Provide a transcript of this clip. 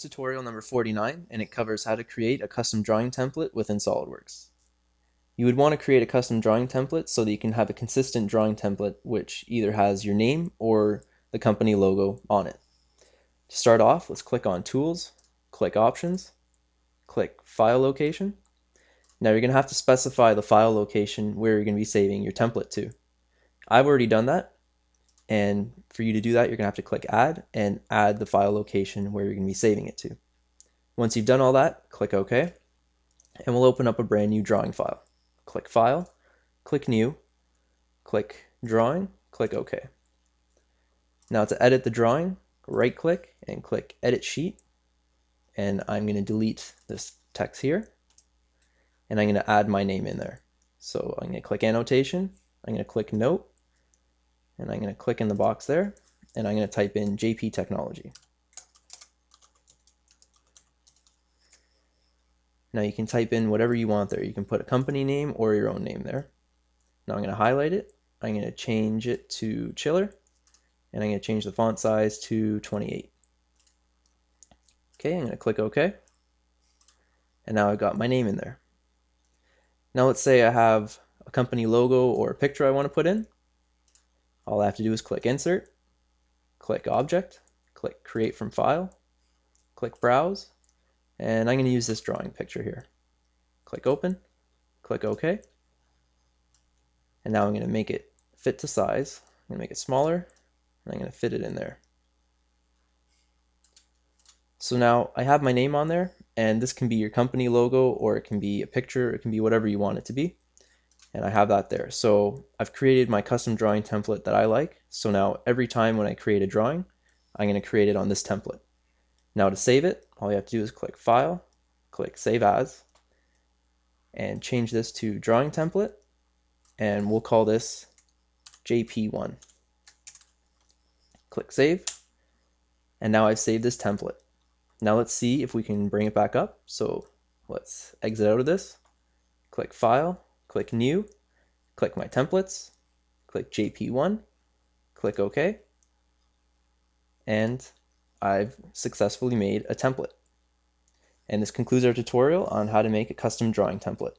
Tutorial number 49, and it covers how to create a custom drawing template within SOLIDWORKS. You would want to create a custom drawing template so that you can have a consistent drawing template which either has your name or the company logo on it. To start off, let's click on Tools, click Options, click File Location. Now you're going to have to specify the file location where you're going to be saving your template to. I've already done that, and for you to do that, you're going to have to click Add and add the file location where you're going to be saving it to. Once you've done all that, click OK, and we'll open up a brand new drawing file. Click File, click New, click Drawing, click OK. Now to edit the drawing, right click and click Edit Sheet, and I'm going to delete this text here, and I'm going to add my name in there. So I'm going to click Annotation, I'm going to click Note, and I'm going to click in the box there, and I'm going to type in JP Technology. Now you can type in whatever you want there. You can put a company name or your own name there. Now I'm going to highlight it. I'm going to change it to Chiller, and I'm going to change the font size to 28. Okay, I'm going to click OK, and now I've got my name in there. Now let's say I have a company logo or a picture I want to put in. All I have to do is click Insert, click Object, click Create from File, click Browse, and I'm going to use this drawing picture here. Click Open, click OK, and now I'm going to make it fit to size. I'm going to make it smaller, and I'm going to fit it in there. So now I have my name on there, and this can be your company logo, or it can be a picture, it can be whatever you want it to be. And I have that there. So I've created my custom drawing template that I like. So now every time when I create a drawing, I'm going to create it on this template. Now to save it, all you have to do is click File, click Save As, and change this to Drawing Template, and we'll call this JP1. Click Save, and now I've saved this template. Now let's see if we can bring it back up. So let's exit out of this, click File, click New, click My Templates, click JP1, click OK, and I've successfully made a template. And this concludes our tutorial on how to make a custom drawing template.